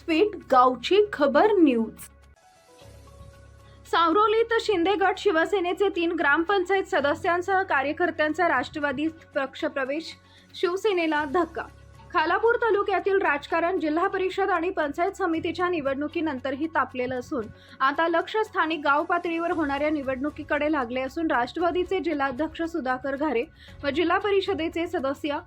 व्यासपीठ गावची खबर न्यूज। सावरोलीत शिंदे गट शिवसेनेचे 3 ग्रामपंचायत सदस्यांसह कार्यकर्त्यांचा राष्ट्रवादी पक्षप्रवेश, शिवसेनेला धक्का। खालापूर तालुक्यातील राजकारण जिल्हा परिषद आणि पंचायत समितीच्या निवडणुकीनंतरही तापलेलं असून आता लक्ष स्थानिक गाव पातळीवर होणाऱ्या निवडणुकीकडे लागले असून राष्ट्रवादीचे जिल्हाध्यक्ष सुधाकर घारे व जिल्हा परिषदेचे सदस्य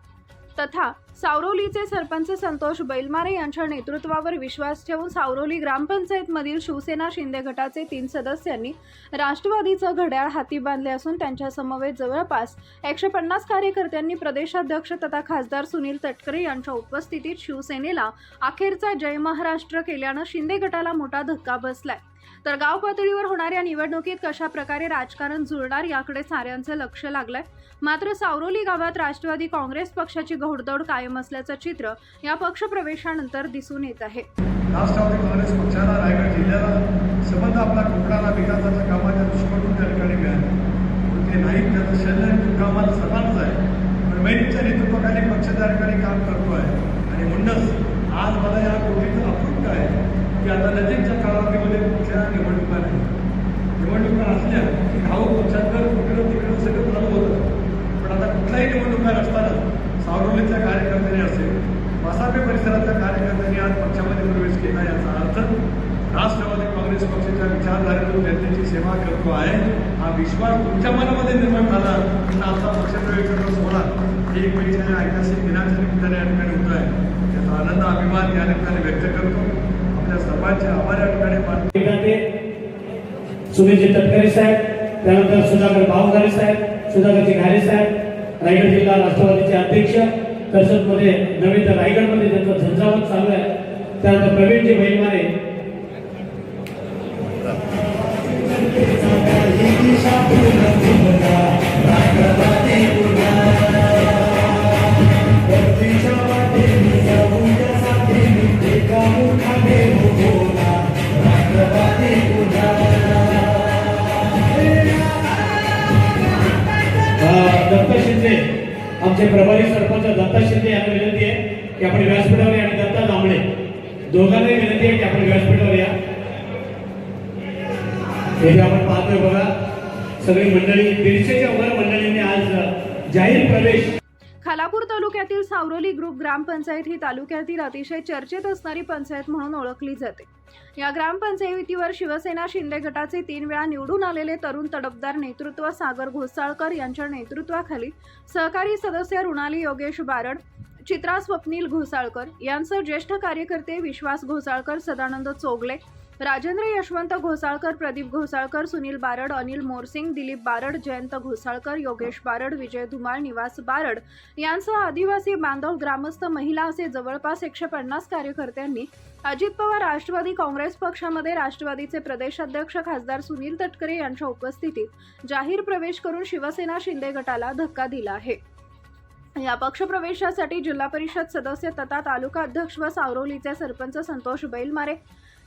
तथा सावरोलीचे सरपंच संतोष बैलमारे यांच्या नेतृत्वावर विश्वास ठेवून सावरोली ग्रामपंचायतमधील शिवसेना शिंदे गटाचे 3 सदस्यांनी राष्ट्रवादीचं घड्याळ हाती बांधले असून त्यांच्या समवेत जवळपास 150 कार्यकर्त्यांनी प्रदेशाध्यक्ष तथा खासदार सुनील तटकरे यांच्या उपस्थितीत शिवसेनेला अखेरचा जय महाराष्ट्र केल्यानं शिंदे गटाला मोठा धक्का बसलाय। तर गाव पातळीवर होणाऱ्या निवडणुकीत कशा प्रकारे राजकारण जुळणार याकडे साऱ्यांचं लक्ष लागलंय। मात्र सावरोली गावात राष्ट्रवादी काँग्रेस पक्षाची घोडदौड कायम असल्याचं चित्र या पक्षप्रवेशानंतर दिसून येत आहे। राष्ट्रवादी काँग्रेस पक्षाला रायगड जिल्ह्याला संबंध आपला कोकणाला विकासाच्या कामाच्या दृष्टीकोनातून त्या ठिकाणी मिळाले ते नाही, त्याचं शल्य आणि कामाला सर्वांच आहे, पण मैत्रीच्या नेतृत्वाखाली पक्ष त्या ठिकाणी काम करतो आहे आणि म्हणूनच आज मला या गोष्टीचं अप्रूप आहे की आता नजीकच्या कालावधीमध्ये कुठल्या निवडणुका नाही, निवडणुका असल्या की गाव पक्षांतर कुठलं तिकडं सगळं चालू होतं, पण आता कुठल्याही निवडणुका नसताना सावरोलीच्या कार्यकर्त्यांनी असेल वासापे परिसरातल्या कार्यकर्त्यांनी आज पक्षामध्ये प्रवेश केला। याचा अर्थ राष्ट्रवादी काँग्रेस पक्षाच्या विचारधारेतून जनतेची सेवा करतो आहे हा विश्वास तुमच्या मनामध्ये निर्माण झाला तर आमचा पक्षप्रवेशाचा सोहळा 1 मेच्या ऐतिहासिक दिनाच्या निमित्ताने या ठिकाणी होतो आहे। त्याचा आनंद अभिमान या निमित्ताने व्यक्त करतो। आपल्या सर्वांचे आभार या ठिकाणी मानते। सुनील तटकरे साहेब, त्यानंतर सुधाकर भाऊघारे साहेब, सुधाकर घारे साहेब, रायगड जिल्हा राष्ट्रवादीचे अध्यक्ष, तसंच मध्ये नवीन रायगडमध्ये त्यांचा झंझावात चालू आहे। त्यानंतर प्रवीणजी बैलमारे, दत्ता शिंदे आमचे प्रभारी सरपंच दत्ता शिंदे यांना विनंती आहे की आपण व्यासपीठावर या आणि दत्ता दामळे दोघांनाही विनंती आहे की आपण व्यासपीठावर या। हे आपण पाहतोय बघा सगळी मंडळी 150च्या वर मंडळींनी आज जाहीर प्रवेश। खालापूर तालुक्यातील सावरोली ग्रुप ग्रामपंचायत ही तालुक्यातील अतिशय चर्चेत असणारी पंचायत म्हणून ओळखली जाते। या ग्रामपंचायतीवर शिवसेना शिंदे गटाचे 3 वेळा निवडून आलेले तरुण तडफदार नेतृत्व सागर घोसाळकर यांच्या नेतृत्वाखाली सहकारी सदस्य रुणाली योगेश बारड, चित्रा स्वप्नील घोसाळकर यांसह ज्येष्ठ कार्यकर्ते विश्वास घोसाळकर, सदानंद चोगले, राजेंद्र यशवंत घोसाळकर, प्रदीप घोसाळकर, सुनील बारड, अनिल मोरसिंग, दिलीप बारड, जयंत घोसाळकर, योगेश बारड, विजय धुमाळ, निवास बारड यांसह आदिवासी बांधव, ग्रामस्थ, महिला असे जवळपास 150 कार्यकर्त्यांनी अजित पवार राष्ट्रवादी काँग्रेस पक्षामध्ये राष्ट्रवादीचे प्रदेशाध्यक्ष खासदार सुनील तटकरे यांच्या उपस्थितीत जाहीर प्रवेश करून शिवसेना शिंदे गटाला धक्का दिला आहे। या पक्षप्रवेशासाठी जिल्हा परिषद सदस्य तथा तालुका अध्यक्ष व सावरोलीचे सरपंच संतोष बैलमारे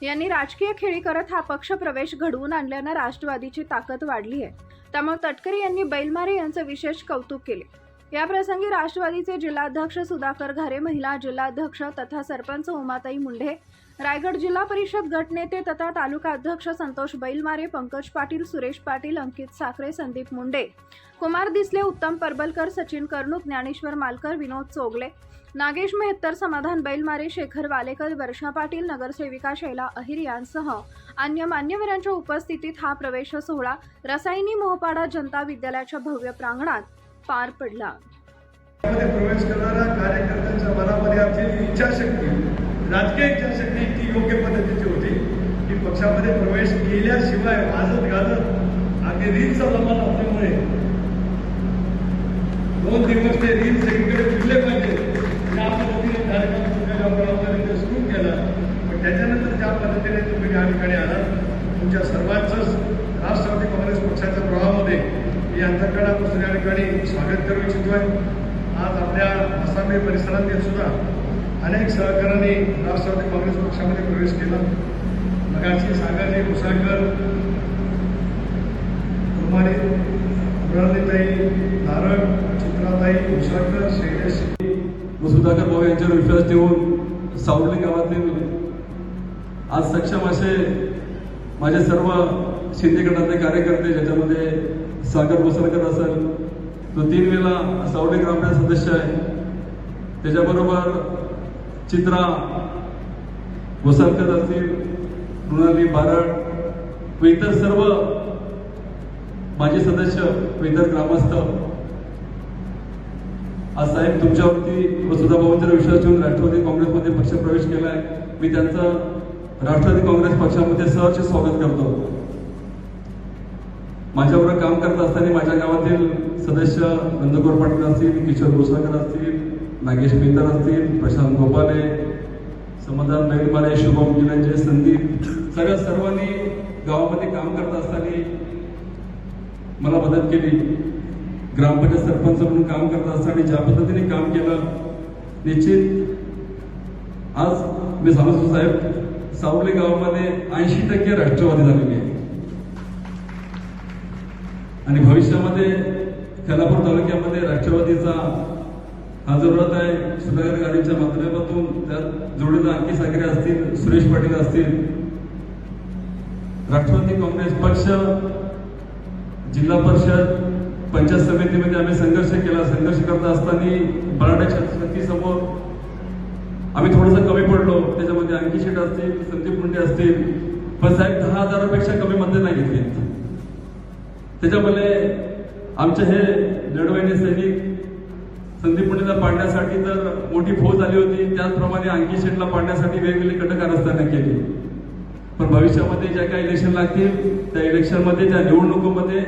यांनी राजकीय खेळी करत हा पक्ष प्रवेश घडवून आणल्यानं राष्ट्रवादीची ताकद वाढली आहे। त्यामुळे तटकरे यांनी बैलमारे यांचं विशेष कौतुक केले। या प्रसंगी राष्ट्रवादीचे जिल्हाध्यक्ष सुधाकर घारे, महिला जिल्हाध्यक्ष तथा सरपंच उमाताई मुंढे, रायगड जिल्हा परिषद गटनेते तथा तालुका अध्यक्ष संतोष बैलमारे, पंकज पाटील, सुरेश पाटील, अंकित साखरे, संदीप मुंडे, कुमार दिसले, उत्तम परबलकर, सचिन कर्णूक, ज्ञानेश्वर मालकर, विनोद चोगले, नागेश मेहत्तर, समाधान बैलमारे, शेखर वालेकर, वर्षा पाटील, नगरसेविका शैला अहिर यांसह अन्य मान्यवरांच्या उपस्थितीत हा प्रवेश सोहळा रसायनी मोहपाडा जनता विद्यालयाच्या भव्य प्रांगणात पार पडला। प्रवेश करणाऱ्या कार्यकर्त्यांच्या मनामध्ये आमची इच्छाशक्ती, राजकीय इच्छाशक्ती इतकी योग्य पद्धतीची होती की पक्षामध्ये प्रवेश केल्याशिवाय वाजत गाजत अगदी रीलचा जमाना असल्यामुळे 2 दिवस ते रील सगळीकडे फिरले पाहिजे या पद्धतीने कार्यक्रम आपण सुरू केला। पण त्याच्यानंतर ज्या पद्धतीने तुम्ही या ठिकाणी आला तुमच्या सर्वांचंच राष्ट्रवादी काँग्रेस पक्षाच्या प्रवाहामध्ये मी अंतर्गतापासून या ठिकाणी स्वागत करू इच्छितो आहे। आज आपल्या आसामी परिसरातील सुद्धा अनेक सहकाऱ्यांनी राष्ट्रवादी काँग्रेस पक्षामध्ये प्रवेश केला। मगाशी सागरजी घोसाळकर, कुमारी मुरलीताई नारळ, चित्राताई घोसाळकर, शैलेश सुधाकर भाऊ यांच्यावर विश्वास ठेवून सावरोली गावातील आज सक्षम असे माझे सर्व शिंदे गटाचे कार्यकर्ते, ज्याच्यामध्ये सागर वसरकर असेल, तो 3 वेळा सावली ग्रामपंचायत सदस्य आहे, त्याच्याबरोबर चित्रा वसरकर असतील, मृणाली बारड व इतर सर्व माजी सदस्य व इतर ग्रामस्थ, आज साहेब तुमच्यावरती व सुधाभाऊंचा विश्वास ठेवून राष्ट्रवादी काँग्रेसमध्ये पक्ष प्रवेश केलाय. मी त्यांचं राष्ट्रवादी काँग्रेस पक्षामध्ये सहर्ष स्वागत करतो. माझ्याबरोबर काम करत असताना माझ्या गावातील सदस्य नंदकुमार पाटील असतील, किशोर गोसाळकर असतील, नागेश मेहतर असतील, प्रशांत गोपाले, समाधान बैलमारे, शुभम गिलंजे, संदीप, सगळ्या सर्वांनी गावामध्ये काम करत असताना मला मदत केली. ग्रामपंचायत सरपंच म्हणून काम करत असताना ज्या पद्धतीने काम केलं, निश्चित आज मी सांगतो साहेब, सावली गावामध्ये 80% राष्ट्रवादी झालेली आहे आणि भविष्यामध्ये खालापूर तालुक्यामध्ये राष्ट्रवादीचा हा जरूरत आहे. सुधाकर गाडीच्या माध्यमातून त्यात जोडीला आणखी सागरे असतील, सुरेश पाटील असतील. राष्ट्रवादी काँग्रेस पक्ष जिल्हा परिषद पंचायत समितीमध्ये आम्ही संघर्ष केला. संघर्ष करत असताना बराडा समोर आम्ही थोडंसं कमी पडलो. त्याच्यामध्ये अंकी शेट असतील, संदीप मुंडे असतील, पण साहेब 10,000पेक्षा कमी मध्ये नाही घेतले. त्याच्यामुळे आमचे हे लढवैने सैनिक संदीप मुंडेला पाडण्यासाठी तर मोठी फौज आली होती, त्याचप्रमाणे अंकी शेटला पाडण्यासाठी वेगवेगळी कटकारस्थानं केली. पण भविष्यामध्ये ज्या काही इलेक्शन लागतील त्या इलेक्शनमध्ये, त्या निवडणुकीमध्ये